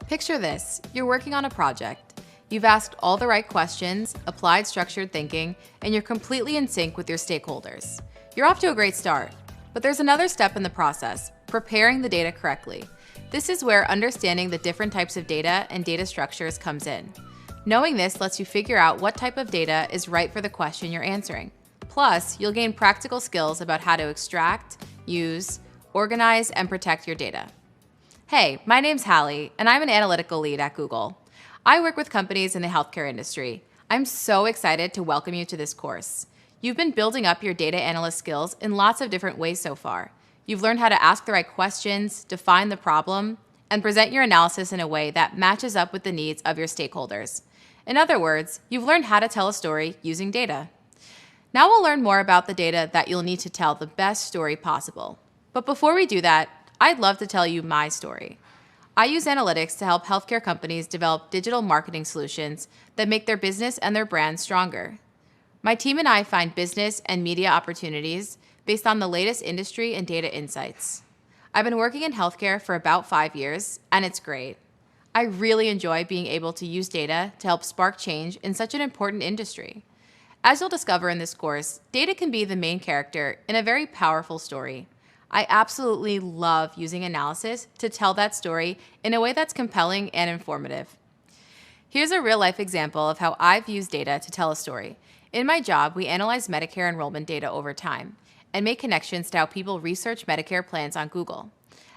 Picture this, you're working on a project. You've asked all the right questions, applied structured thinking, and you're completely in sync with your stakeholders. You're off to a great start, but there's another step in the process, preparing the data correctly. This is where understanding the different types of data and data structures comes in. Knowing this lets you figure out what type of data is right for the question you're answering. Plus, you'll gain practical skills about how to extract, use, organize, and protect your data. Hey, my name's Hallie, and I'm an analytical lead at Google. I work with companies in the healthcare industry. I'm so excited to welcome you to this course. You've been building up your data analyst skills in lots of different ways so far. You've learned how to ask the right questions, define the problem, and present your analysis in a way that matches up with the needs of your stakeholders. In other words, you've learned how to tell a story using data. Now we'll learn more about the data that you'll need to tell the best story possible. But before we do that, I'd love to tell you my story. I use analytics to help healthcare companies develop digital marketing solutions that make their business and their brand stronger. My team and I find business and media opportunities based on the latest industry and data insights. I've been working in healthcare for about 5 years, and it's great. I really enjoy being able to use data to help spark change in such an important industry. As you'll discover in this course, data can be the main character in a very powerful story. I absolutely love using analysis to tell that story in a way that's compelling and informative. Here's a real-life example of how I've used data to tell a story. In my job, we analyze Medicare enrollment data over time and make connections to how people research Medicare plans on Google.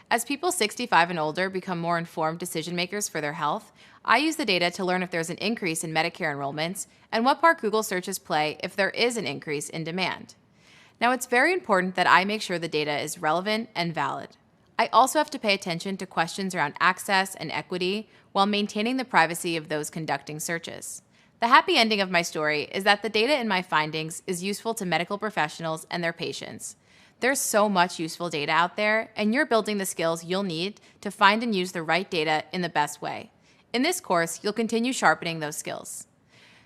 As people 65 and older become more informed decision makers for their health, I use the data to learn if there's an increase in Medicare enrollments and what part Google searches play if there is an increase in demand. Now, it's very important that I make sure the data is relevant and valid. I also have to pay attention to questions around access and equity while maintaining the privacy of those conducting searches. The happy ending of my story is that the data in my findings is useful to medical professionals and their patients. There's so much useful data out there, and you're building the skills you'll need to find and use the right data in the best way. In this course, you'll continue sharpening those skills.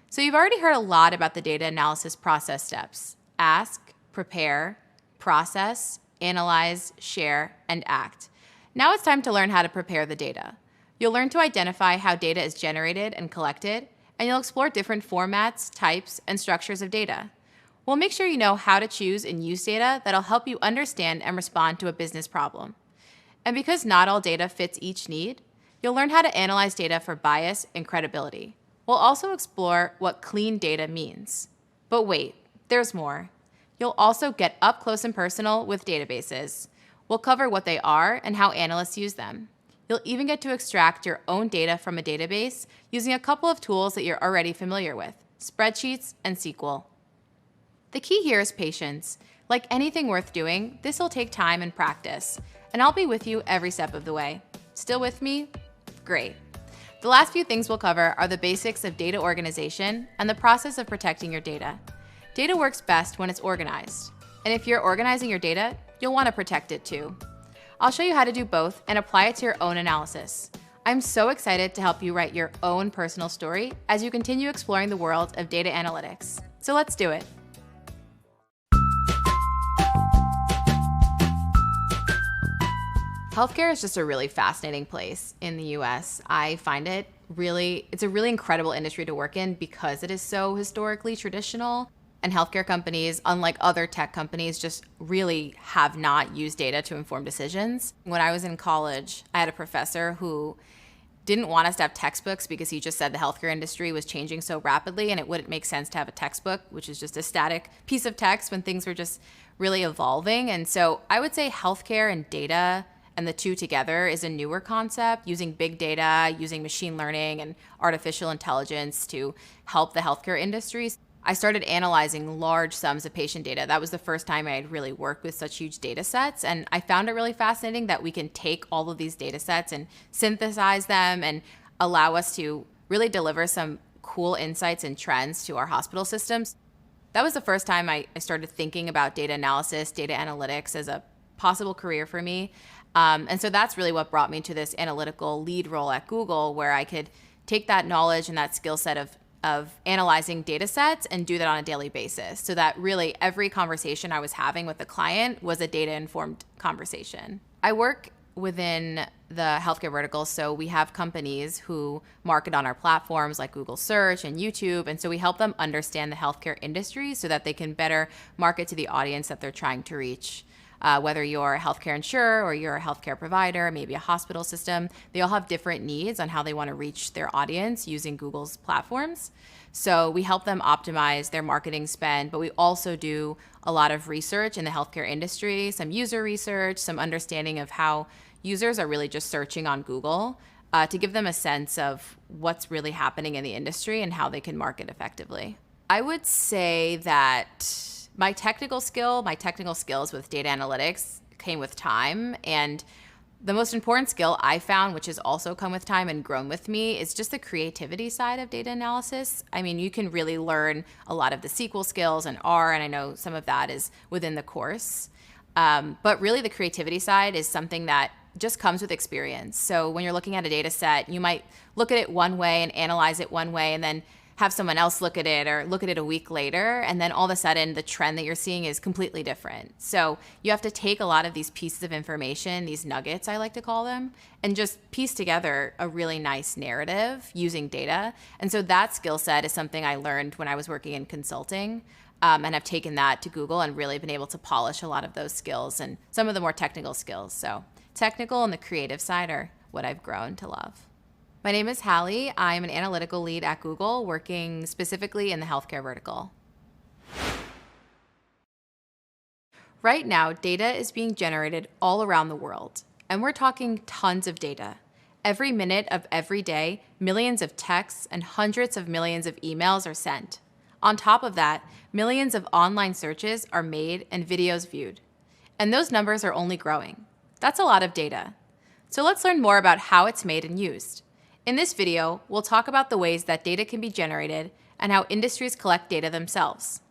So you've already heard a lot about the data analysis process steps: ask, prepare, process, analyze, share, and act. Now it's time to learn how to prepare the data. You'll learn to identify how data is generated and collected, and you'll explore different formats, types, and structures of data. We'll make sure you know how to choose and use data that'll help you understand and respond to a business problem. And because not all data fits each need, you'll learn how to analyze data for bias and credibility. We'll also explore what clean data means. But wait, there's more. You'll also get up close and personal with databases. We'll cover what they are and how analysts use them. You'll even get to extract your own data from a database using a couple of tools that you're already familiar with: spreadsheets and SQL. The key here is patience. Like anything worth doing, this will take time and practice, and I'll be with you every step of the way. Still with me? Great. The last few things we'll cover are the basics of data organization and the process of protecting your data. Data works best when it's organized, and if you're organizing your data, you'll want to protect it too. I'll show you how to do both and apply it to your own analysis. I'm so excited to help you write your own personal story as you continue exploring the world of data analytics. So let's do it. Healthcare is just a really fascinating place in the US. I find it's a really incredible industry to work in because it is so historically traditional. And healthcare companies, unlike other tech companies, just really have not used data to inform decisions. When I was in college, I had a professor who didn't want us to have textbooks because he just said the healthcare industry was changing so rapidly and it wouldn't make sense to have a textbook, which is just a static piece of text when things were just really evolving. And so I would say healthcare and data and the two together is a newer concept, using big data, using machine learning and artificial intelligence to help the healthcare industry. I started analyzing large sums of patient data. That was the first time I had really worked with such huge data sets. And I found it really fascinating that we can take all of these data sets and synthesize them and allow us to really deliver some cool insights and trends to our hospital systems. That was the first time I started thinking about data analysis, data analytics as a possible career for me. And so that's really what brought me to this analytical lead role at Google, where I could take that knowledge and that skill set of analyzing data sets and do that on a daily basis, so that really every conversation I was having with the client was a data-informed conversation. I work within the healthcare vertical. So we have companies who market on our platforms like Google Search and YouTube. And so we help them understand the healthcare industry so that they can better market to the audience that they're trying to reach. Whether you're a healthcare insurer or you're a healthcare provider, maybe a hospital system, they all have different needs on how they want to reach their audience using Google's platforms. So we help them optimize their marketing spend, but we also do a lot of research in the healthcare industry, some user research, some understanding of how users are really just searching on Google to give them a sense of what's really happening in the industry and how they can market effectively. I would say that my technical skills with data analytics came with time. And the most important skill I found, which has also come with time and grown with me, is just the creativity side of data analysis. I mean, you can really learn a lot of the SQL skills and R, and I know some of that is within the course. But really the creativity side is something that just comes with experience. So when you're looking at a data set, you might look at it one way and analyze it one way, and then have someone else look at it or look at it a week later, and then all of a sudden the trend that you're seeing is completely different. So you have to take a lot of these pieces of information, these nuggets I like to call them, and just piece together a really nice narrative using data. And so that skill set is something I learned when I was working in consulting, and I've taken that to Google and really been able to polish a lot of those skills and some of the more technical skills. So technical and the creative side are what I've grown to love. My name is Hallie. I'm an analytical lead at Google, working specifically in the healthcare vertical. Right now, data is being generated all around the world, and we're talking tons of data. Every minute of every day, millions of texts and hundreds of millions of emails are sent. On top of that, millions of online searches are made and videos viewed. And those numbers are only growing. That's a lot of data. So let's learn more about how it's made and used. In this video, we'll talk about the ways that data can be generated and how industries collect data themselves.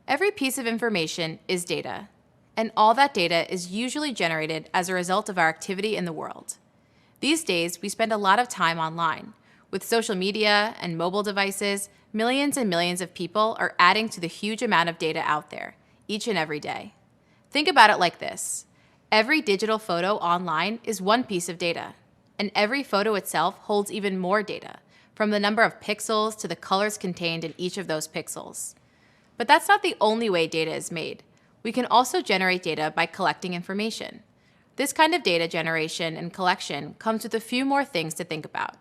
Every piece of information is data, and all that data is usually generated as a result of our activity in the world. These days, we spend a lot of time online. With social media and mobile devices, millions and millions of people are adding to the huge amount of data out there, each and every day. Think about it like this. Every digital photo online is one piece of data. And every photo itself holds even more data, from the number of pixels to the colors contained in each of those pixels. But that's not the only way data is made. We can also generate data by collecting information. This kind of data generation and collection comes with a few more things to think about.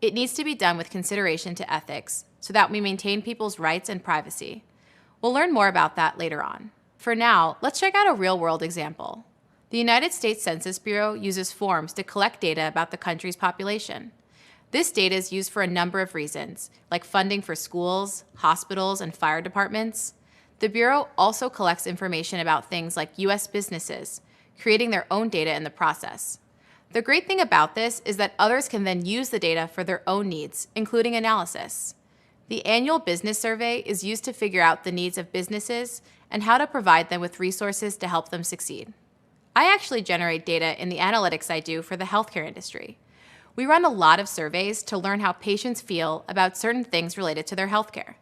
It needs to be done with consideration to ethics so that we maintain people's rights and privacy. We'll learn more about that later on. For now, let's check out a real-world example. The United States Census Bureau uses forms to collect data about the country's population. This data is used for a number of reasons, like funding for schools, hospitals, and fire departments. The Bureau also collects information about things like U.S. businesses, creating their own data in the process. The great thing about this is that others can then use the data for their own needs, including analysis. The annual business survey is used to figure out the needs of businesses and how to provide them with resources to help them succeed. I actually generate data in the analytics I do for the healthcare industry. We run a lot of surveys to learn how patients feel about certain things related to their healthcare.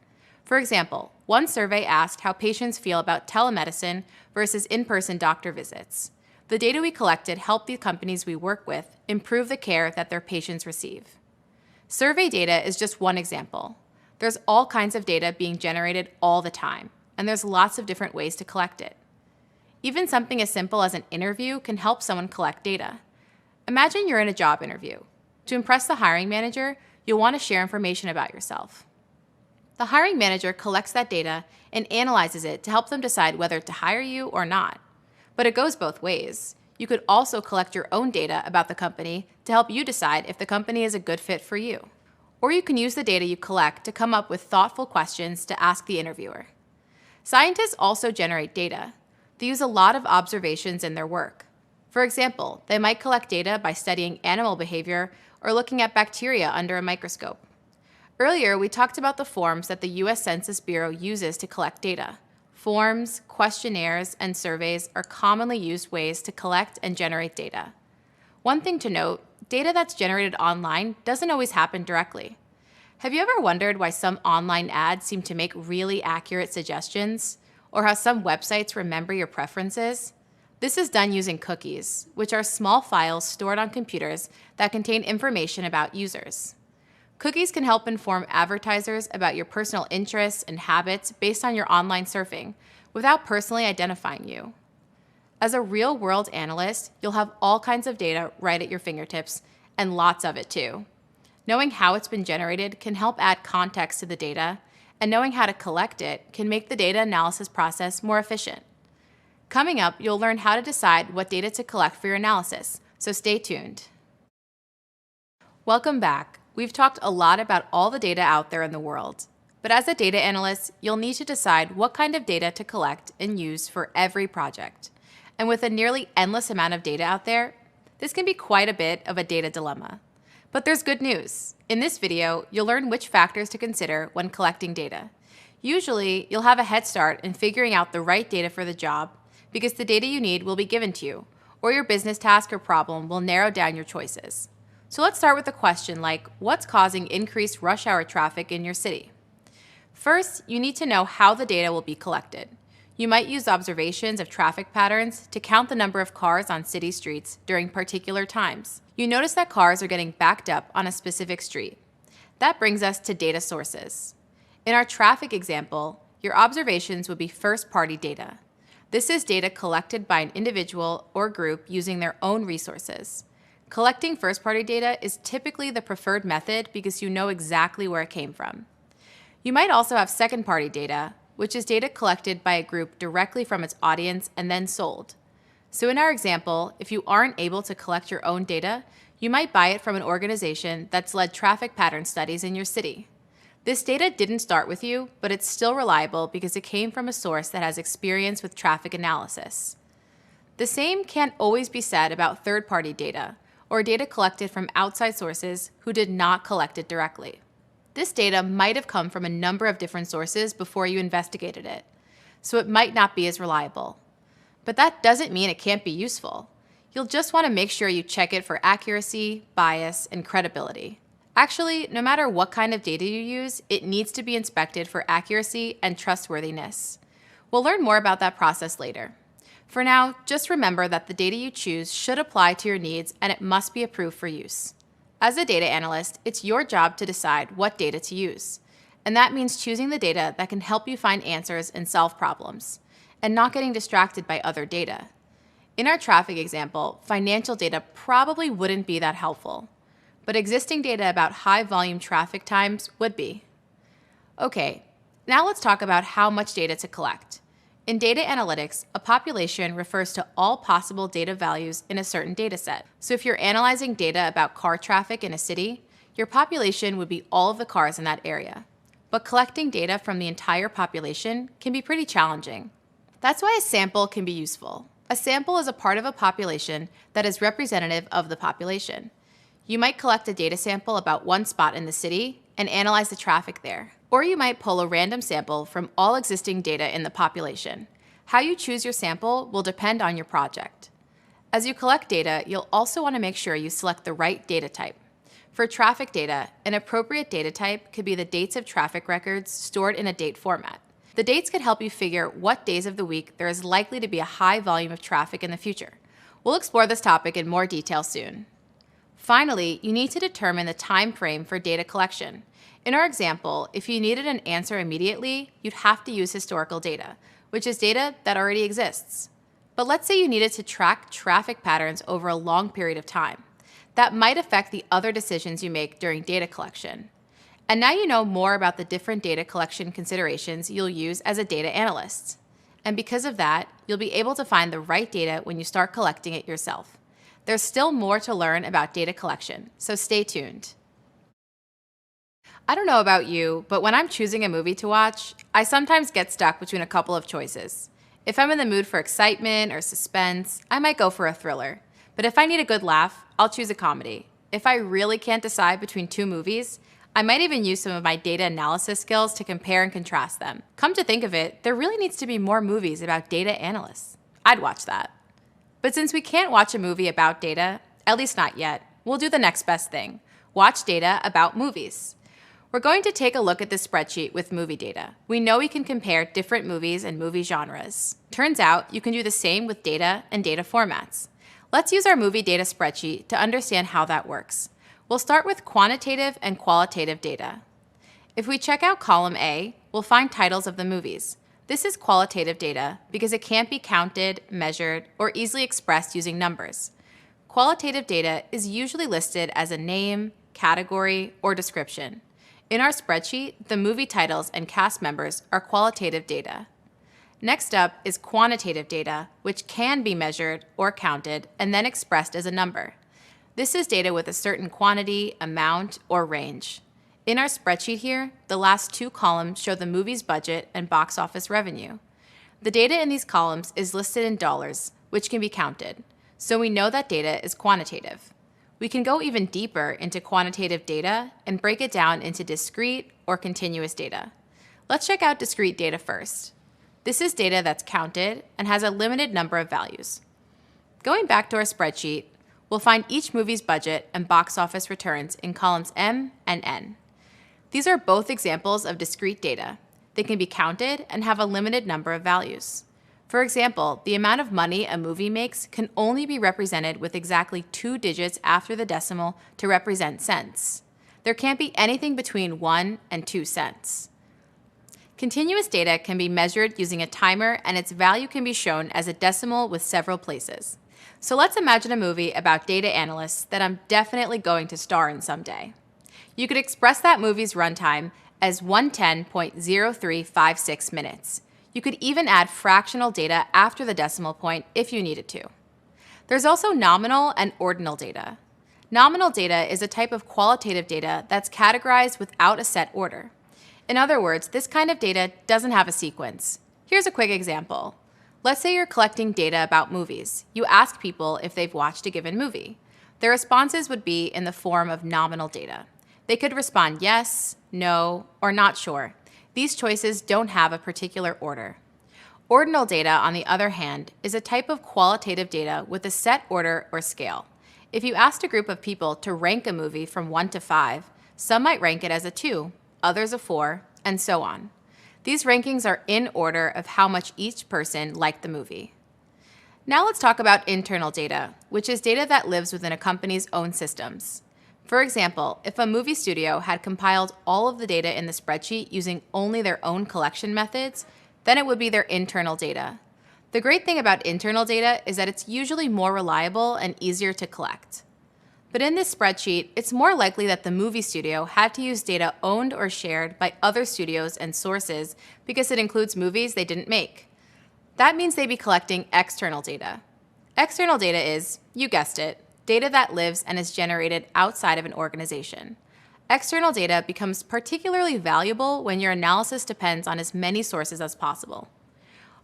For example, one survey asked how patients feel about telemedicine versus in-person doctor visits. The data we collected helped the companies we work with improve the care that their patients receive. Survey data is just one example. There's all kinds of data being generated all the time, and there's lots of different ways to collect it. Even something as simple as an interview can help someone collect data. Imagine you're in a job interview. To impress the hiring manager, you'll want to share information about yourself. The hiring manager collects that data and analyzes it to help them decide whether to hire you or not. But it goes both ways. You could also collect your own data about the company to help you decide if the company is a good fit for you. Or you can use the data you collect to come up with thoughtful questions to ask the interviewer. Scientists also generate data. They use a lot of observations in their work. For example, they might collect data by studying animal behavior or looking at bacteria under a microscope. Earlier, we talked about the forms that the U.S. Census Bureau uses to collect data. Forms, questionnaires, and surveys are commonly used ways to collect and generate data. One thing to note, data that's generated online doesn't always happen directly. Have you ever wondered why some online ads seem to make really accurate suggestions? Or how some websites remember your preferences? This is done using cookies, which are small files stored on computers that contain information about users. Cookies can help inform advertisers about your personal interests and habits based on your online surfing without personally identifying you. As a real-world analyst, you'll have all kinds of data right at your fingertips, and lots of it too. Knowing how it's been generated can help add context to the data, and knowing how to collect it can make the data analysis process more efficient. Coming up, you'll learn how to decide what data to collect for your analysis, so stay tuned. Welcome back. We've talked a lot about all the data out there in the world. But as a data analyst, you'll need to decide what kind of data to collect and use for every project. And with a nearly endless amount of data out there, this can be quite a bit of a data dilemma. But there's good news. In this video, you'll learn which factors to consider when collecting data. Usually, you'll have a head start in figuring out the right data for the job because the data you need will be given to you, or your business task or problem will narrow down your choices. So let's start with a question like, what's causing increased rush hour traffic in your city? First, you need to know how the data will be collected. You might use observations of traffic patterns to count the number of cars on city streets during particular times. You notice that cars are getting backed up on a specific street. That brings us to data sources. In our traffic example, your observations would be first-party data. This is data collected by an individual or group using their own resources. Collecting first-party data is typically the preferred method because you know exactly where it came from. You might also have second-party data, which is data collected by a group directly from its audience and then sold. So in our example, if you aren't able to collect your own data, you might buy it from an organization that's led traffic pattern studies in your city. This data didn't start with you, but it's still reliable because it came from a source that has experience with traffic analysis. The same can't always be said about third-party data, or data collected from outside sources who did not collect it directly. This data might have come from a number of different sources before you investigated it, so it might not be as reliable. But that doesn't mean it can't be useful. You'll just want to make sure you check it for accuracy, bias, and credibility. Actually, no matter what kind of data you use, it needs to be inspected for accuracy and trustworthiness. We'll learn more about that process later. For now, just remember that the data you choose should apply to your needs and it must be approved for use. As a data analyst, it's your job to decide what data to use. And that means choosing the data that can help you find answers and solve problems, and not getting distracted by other data. In our traffic example, financial data probably wouldn't be that helpful, but existing data about high-volume traffic times would be. Okay, now let's talk about how much data to collect. In data analytics, a population refers to all possible data values in a certain data set. So if you're analyzing data about car traffic in a city, your population would be all of the cars in that area. But collecting data from the entire population can be pretty challenging. That's why a sample can be useful. A sample is a part of a population that is representative of the population. You might collect a data sample about one spot in the city and analyze the traffic there. Or you might pull a random sample from all existing data in the population. How you choose your sample will depend on your project. As you collect data, you'll also want to make sure you select the right data type. For traffic data, an appropriate data type could be the dates of traffic records stored in a date format. The dates could help you figure what days of the week there is likely to be a high volume of traffic in the future. We'll explore this topic in more detail soon. Finally, you need to determine the time frame for data collection. In our example, if you needed an answer immediately, you'd have to use historical data, which is data that already exists. But let's say you needed to track traffic patterns over a long period of time. That might affect the other decisions you make during data collection. And now you know more about the different data collection considerations you'll use as a data analyst. And because of that, you'll be able to find the right data when you start collecting it yourself. There's still more to learn about data collection, so stay tuned. I don't know about you, but when I'm choosing a movie to watch, I sometimes get stuck between a couple of choices. If I'm in the mood for excitement or suspense, I might go for a thriller. But if I need a good laugh, I'll choose a comedy. If I really can't decide between two movies, I might even use some of my data analysis skills to compare and contrast them. Come to think of it, there really needs to be more movies about data analysts. I'd watch that. But since we can't watch a movie about data, at least not yet, we'll do the next best thing. Watch data about movies. We're going to take a look at this spreadsheet with movie data. We know we can compare different movies and movie genres. Turns out you can do the same with data and data formats. Let's use our movie data spreadsheet to understand how that works. We'll start with quantitative and qualitative data. If we check out column A, we'll find titles of the movies. This is qualitative data because it can't be counted, measured, or easily expressed using numbers. Qualitative data is usually listed as a name, category, or description. In our spreadsheet, the movie titles and cast members are qualitative data. Next up is quantitative data, which can be measured or counted and then expressed as a number. This is data with a certain quantity, amount, or range. In our spreadsheet here, the last two columns show the movie's budget and box office revenue. The data in these columns is listed in dollars, which can be counted, so we know that data is quantitative. We can go even deeper into quantitative data and break it down into discrete or continuous data. Let's check out discrete data first. This is data that's counted and has a limited number of values. Going back to our spreadsheet, we'll find each movie's budget and box office returns in columns M and N. These are both examples of discrete data. They can be counted and have a limited number of values. For example, the amount of money a movie makes can only be represented with exactly 2 digits after the decimal to represent cents. There can't be anything between 1 and 2 cents. Continuous data can be measured using a timer, and its value can be shown as a decimal with several places. So let's imagine a movie about data analysts that I'm definitely going to star in someday. You could express that movie's runtime as 110.0356 minutes. You could even add fractional data after the decimal point if you needed to. There's also nominal and ordinal data. Nominal data is a type of qualitative data that's categorized without a set order. In other words, this kind of data doesn't have a sequence. Here's a quick example. Let's say you're collecting data about movies. You ask people if they've watched a given movie. Their responses would be in the form of nominal data. They could respond yes, no, or not sure. These choices don't have a particular order. Ordinal data, on the other hand, is a type of qualitative data with a set order or scale. If you asked a group of people to rank a movie from 1 to 5, some might rank it as a 2, others a 4, and so on. These rankings are in order of how much each person liked the movie. Now let's talk about internal data, which is data that lives within a company's own systems. For example, if a movie studio had compiled all of the data in the spreadsheet using only their own collection methods, then it would be their internal data. The great thing about internal data is that it's usually more reliable and easier to collect. But in this spreadsheet, it's more likely that the movie studio had to use data owned or shared by other studios and sources because it includes movies they didn't make. That means they'd be collecting external data. External data is, you guessed it, data that lives and is generated outside of an organization. External data becomes particularly valuable when your analysis depends on as many sources as possible.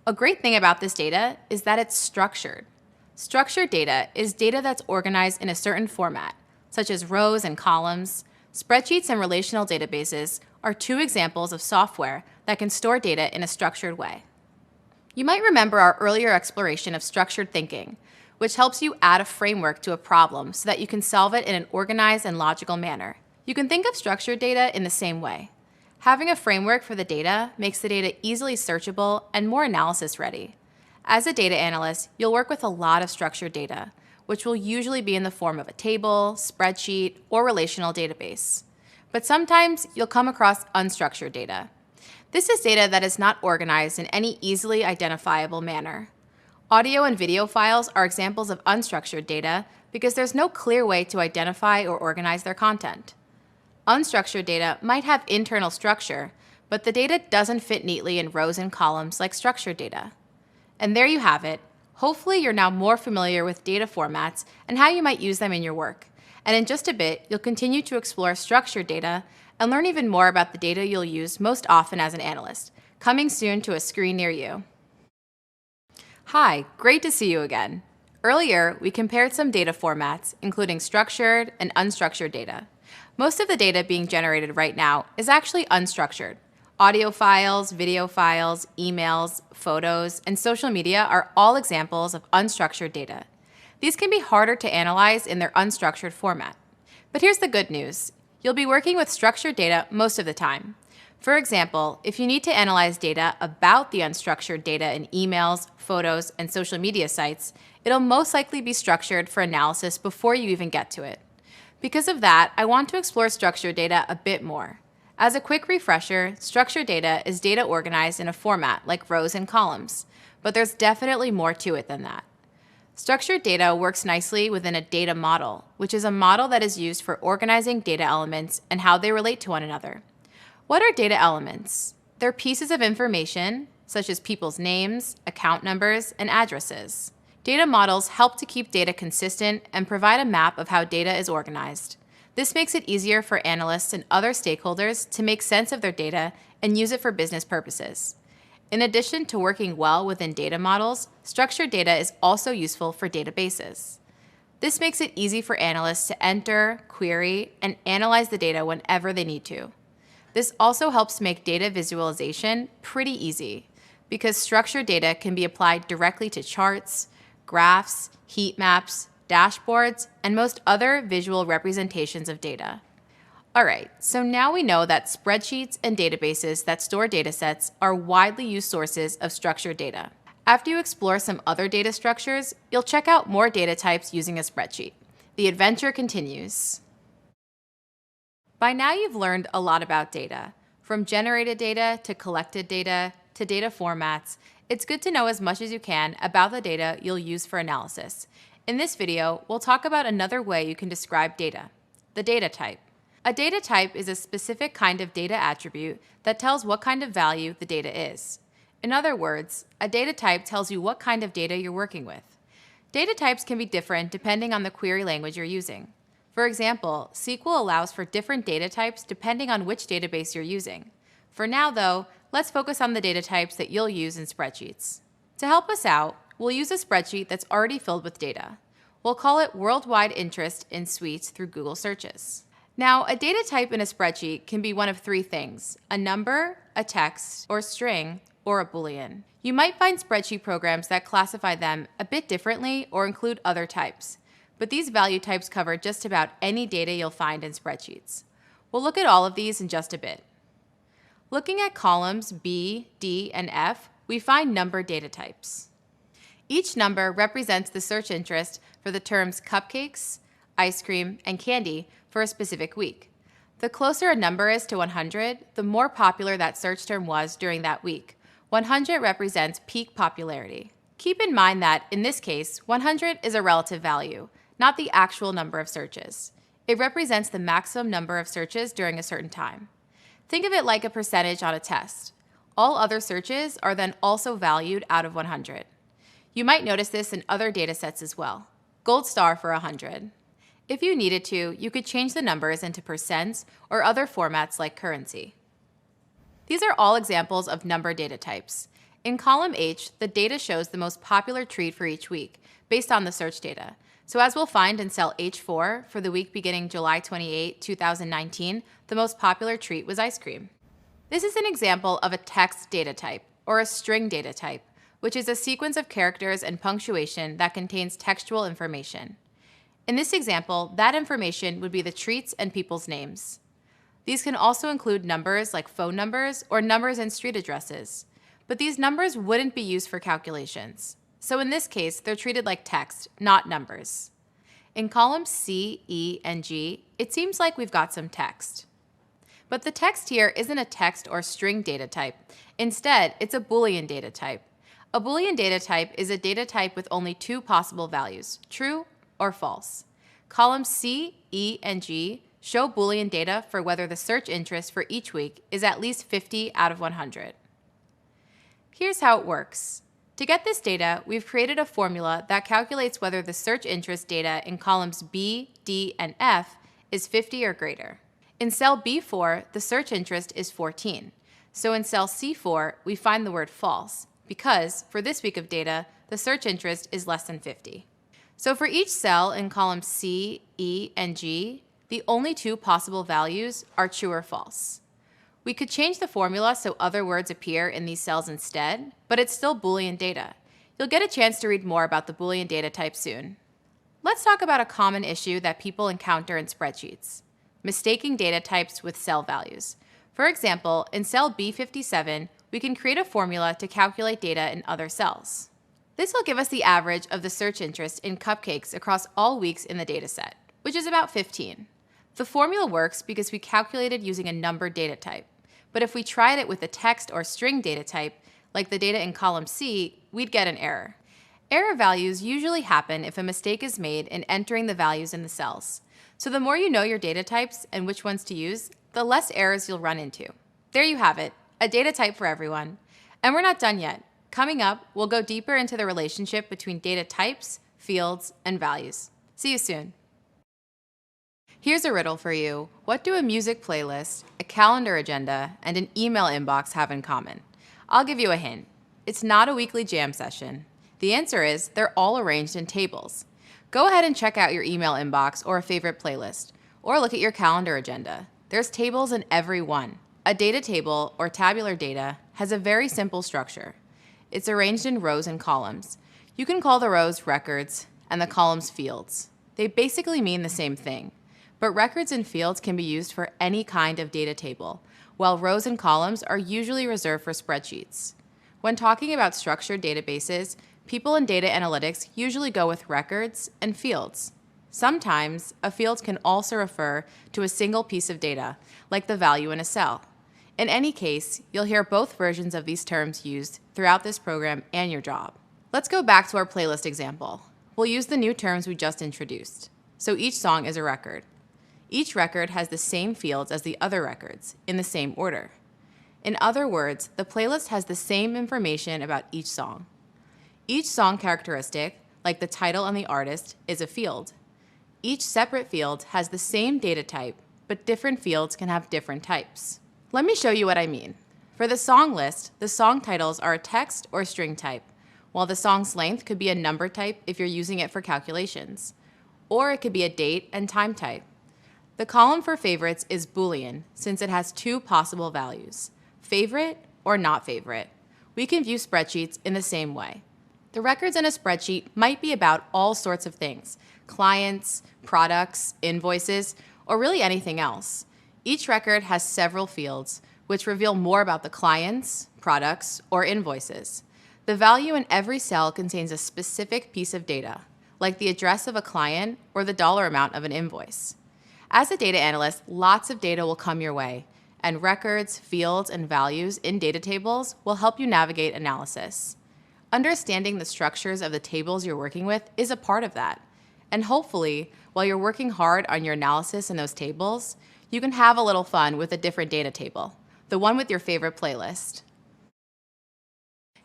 A great thing about this data is that it's structured. Structured data is data that's organized in a certain format, such as rows and columns. Spreadsheets and relational databases are two examples of software that can store data in a structured way. You might remember our earlier exploration of structured thinking, which helps you add a framework to a problem so that you can solve it in an organized and logical manner. You can think of structured data in the same way. Having a framework for the data makes the data easily searchable and more analysis ready. As a data analyst, you'll work with a lot of structured data, which will usually be in the form of a table, spreadsheet, or relational database. But sometimes you'll come across unstructured data. This is data that is not organized in any easily identifiable manner. Audio and video files are examples of unstructured data because there's no clear way to identify or organize their content. Unstructured data might have internal structure, but the data doesn't fit neatly in rows and columns like structured data. And there you have it. Hopefully you're now more familiar with data formats and how you might use them in your work. And in just a bit, you'll continue to explore structured data and learn even more about the data you'll use most often as an analyst, coming soon to a screen near you. Hi, great to see you again. Earlier, we compared some data formats, including structured and unstructured data. Most of the data being generated right now is actually unstructured. Audio files, video files, emails, photos, and social media are all examples of unstructured data. These can be harder to analyze in their unstructured format. But here's the good news. You'll be working with structured data most of the time. For example, if you need to analyze data about the unstructured data in emails, photos, and social media sites, it'll most likely be structured for analysis before you even get to it. Because of that, I want to explore structured data a bit more. As a quick refresher, structured data is data organized in a format like rows and columns, but there's definitely more to it than that. Structured data works nicely within a data model, which is a model that is used for organizing data elements and how they relate to one another. What are data elements? They're pieces of information, such as people's names, account numbers, and addresses. Data models help to keep data consistent and provide a map of how data is organized. This makes it easier for analysts and other stakeholders to make sense of their data and use it for business purposes. In addition to working well within data models, structured data is also useful for databases. This makes it easy for analysts to enter, query, and analyze the data whenever they need to. This also helps make data visualization pretty easy because structured data can be applied directly to charts, graphs, heat maps, dashboards, and most other visual representations of data. All right, so now we know that spreadsheets and databases that store datasets are widely used sources of structured data. After you explore some other data structures, you'll check out more data types using a spreadsheet. The adventure continues. By now you've learned a lot about data. From generated data to collected data to data formats, it's good to know as much as you can about the data you'll use for analysis. In this video, we'll talk about another way you can describe data, the data type. A data type is a specific kind of data attribute that tells what kind of value the data is. In other words, a data type tells you what kind of data you're working with. Data types can be different depending on the query language you're using. For example, SQL allows for different data types depending on which database you're using. For now, though, let's focus on the data types that you'll use in spreadsheets. To help us out, we'll use a spreadsheet that's already filled with data. We'll call it Worldwide Interest in Suites through Google searches. Now, a data type in a spreadsheet can be one of three things: a number, a text, or string, or a Boolean. You might find spreadsheet programs that classify them a bit differently or include other types. But these value types cover just about any data you'll find in spreadsheets. We'll look at all of these in just a bit. Looking at columns B, D, and F, we find number data types. Each number represents the search interest for the terms cupcakes, ice cream, and candy for a specific week. The closer a number is to 100, the more popular that search term was during that week. 100 represents peak popularity. Keep in mind that, in this case, 100 is a relative value, not the actual number of searches. It represents the maximum number of searches during a certain time. Think of it like a percentage on a test. All other searches are then also valued out of 100. You might notice this in other data sets as well. Gold star for 100. If you needed to, you could change the numbers into percents or other formats like currency. These are all examples of number data types. In column H, the data shows the most popular treat for each week, based on the search data. So as we'll find in cell H4, for the week beginning July 28, 2019, the most popular treat was ice cream. This is an example of a text data type, or a string data type, which is a sequence of characters and punctuation that contains textual information. In this example, that information would be the treats and people's names. These can also include numbers like phone numbers or numbers and street addresses, but these numbers wouldn't be used for calculations. So in this case, they're treated like text, not numbers. In columns C, E, and G, it seems like we've got some text. But the text here isn't a text or string data type. Instead, it's a Boolean data type. A Boolean data type is a data type with only two possible values, true or false. Columns C, E, and G show Boolean data for whether the search interest for each week is at least 50 out of 100. Here's how it works. To get this data, we've created a formula that calculates whether the search interest data in columns B, D, and F is 50 or greater. In cell B4, the search interest is 14. So in cell C4, we find the word false, because for this week of data, the search interest is less than 50. So for each cell in columns C, E, and G, the only two possible values are true or false. We could change the formula so other words appear in these cells instead, but it's still Boolean data. You'll get a chance to read more about the Boolean data type soon. Let's talk about a common issue that people encounter in spreadsheets. mistaking data types with cell values. For example, in cell B57, we can create a formula to calculate data in other cells. This will give us the average of the search interest in cupcakes across all weeks in the dataset, which is about 15. The formula works because we calculated using a numbered data type, but if we tried it with a text or string data type, like the data in column C, we'd get an error. Error values usually happen if a mistake is made in entering the values in the cells. So the more you know your data types and which ones to use, the less errors you'll run into. There you have it, a data type for everyone. And we're not done yet. Coming up, we'll go deeper into the relationship between data types, fields, and values. See you soon. Here's a riddle for you. What do a music playlist, a calendar agenda, and an email inbox have in common? I'll give you a hint. It's not a weekly jam session. The answer is they're all arranged in tables. Go ahead and check out your email inbox or a favorite playlist, or look at your calendar agenda. There's tables in every one. A data table, or tabular data, has a very simple structure. It's arranged in rows and columns. You can call the rows records and the columns fields. They basically mean the same thing, but records and fields can be used for any kind of data table, while rows and columns are usually reserved for spreadsheets. When talking about structured databases, people in data analytics usually go with records and fields. Sometimes, a field can also refer to a single piece of data, like the value in a cell. In any case, you'll hear both versions of these terms used throughout this program and your job. Let's go back to our playlist example. We'll use the new terms we just introduced. So each song is a record. Each record has the same fields as the other records, in the same order. In other words, the playlist has the same information about each song. Each song characteristic, like the title and the artist, is a field. Each separate field has the same data type, but different fields can have different types. Let me show you what I mean. For the song list, the song titles are a text or string type, while the song's length could be a number type if you're using it for calculations, or it could be a date and time type. The column for favorites is Boolean, since it has two possible values, favorite or not favorite. We can view spreadsheets in the same way. The records in a spreadsheet might be about all sorts of things, clients, products, invoices, or really anything else. Each record has several fields, which reveal more about the clients, products, or invoices. The value in every cell contains a specific piece of data, like the address of a client or the dollar amount of an invoice. As a data analyst, lots of data will come your way, and records, fields, and values in data tables will help you navigate analysis. Understanding the structures of the tables you're working with is a part of that. And hopefully, while you're working hard on your analysis in those tables, you can have a little fun with a different data table, the one with your favorite playlist.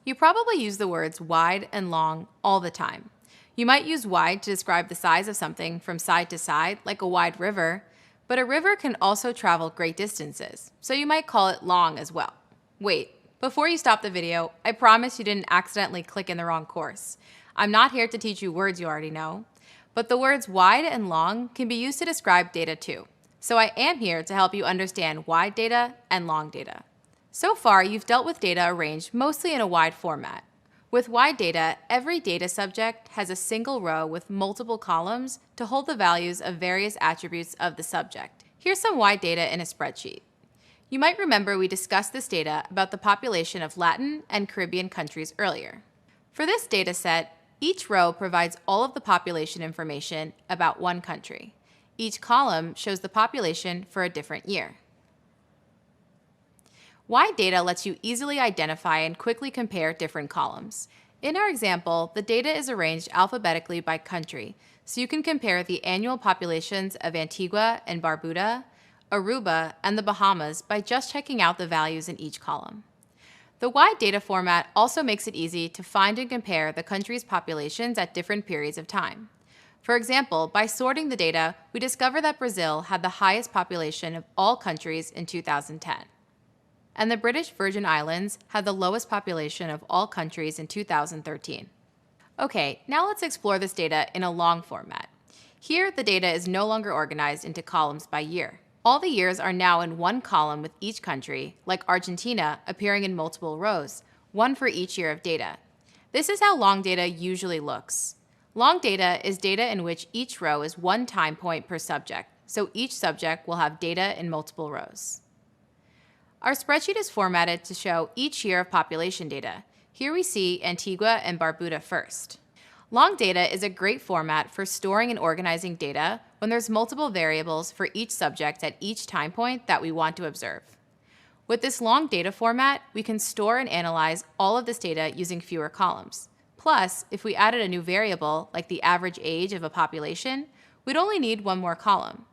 You probably use the words wide and long all the time. You might use wide to describe the size of something from side to side, like a wide river, but a river can also travel great distances, so you might call it long as well. Wait, before you stop the video, I promise you didn't accidentally click in the wrong course. I'm not here to teach you words you already know, but the words wide and long can be used to describe data too. So I am here to help you understand wide data and long data. So far, you've dealt with data arranged mostly in a wide format. With wide data, every data subject has a single row with multiple columns to hold the values of various attributes of the subject. Here's some wide data in a spreadsheet. You might remember we discussed this data about the population of Latin and Caribbean countries earlier. For this data set, each row provides all of the population information about one country. Each column shows the population for a different year. Wide data lets you easily identify and quickly compare different columns. In our example, the data is arranged alphabetically by country, so you can compare the annual populations of Antigua and Barbuda, Aruba, and the Bahamas by just checking out the values in each column. The wide data format also makes it easy to find and compare the country's populations at different periods of time. For example, by sorting the data, we discover that Brazil had the highest population of all countries in 2010. And the British Virgin Islands had the lowest population of all countries in 2013. Okay, now let's explore this data in a long format. Here, the data is no longer organized into columns by year. All the years are now in one column with each country, like Argentina appearing in multiple rows, one for each year of data. This is how long data usually looks. Long data is data in which each row is one time point per subject, so each subject will have data in multiple rows. Our spreadsheet is formatted to show each year of population data. Here we see Antigua and Barbuda first. Long data is a great format for storing and organizing data when there's multiple variables for each subject at each time point that we want to observe. With this long data format, we can store and analyze all of this data using fewer columns. Plus, if we added a new variable, like the average age of a population, we'd only need one more column.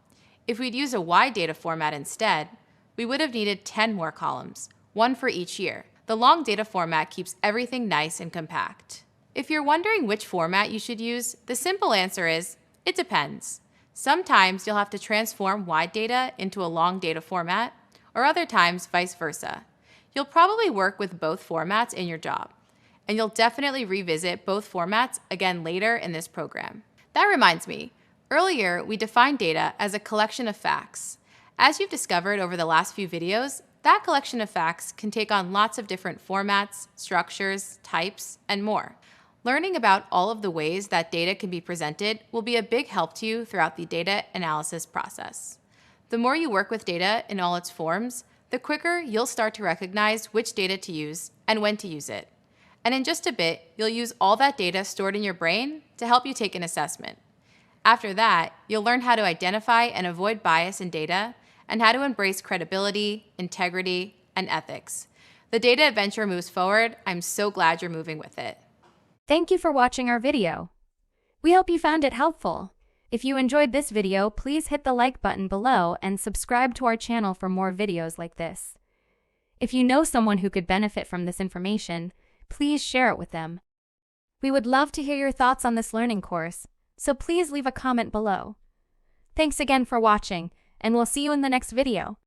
If we'd use a wide data format instead, we would have needed 10 more columns, one for each year. The long data format keeps everything nice and compact. If you're wondering which format you should use, the simple answer is, it depends. Sometimes you'll have to transform wide data into a long data format, or other times vice versa. You'll probably work with both formats in your job, and you'll definitely revisit both formats again later in this program. That reminds me, earlier we defined data as a collection of facts. As you've discovered over the last few videos, that collection of facts can take on lots of different formats, structures, types, and more. Learning about all of the ways that data can be presented will be a big help to you throughout the data analysis process. The more you work with data in all its forms, the quicker you'll start to recognize which data to use and when to use it. And in just a bit, you'll use all that data stored in your brain to help you take an assessment. After that, you'll learn how to identify and avoid bias in data and how to embrace credibility, integrity, and ethics. The data adventure moves forward. I'm so glad you're moving with it. Thank you for watching our video. We hope you found it helpful. If you enjoyed this video, please hit the like button below and subscribe to our channel for more videos like this. If you know someone who could benefit from this information, please share it with them. We would love to hear your thoughts on this learning course, so please leave a comment below. Thanks again for watching, and we'll see you in the next video.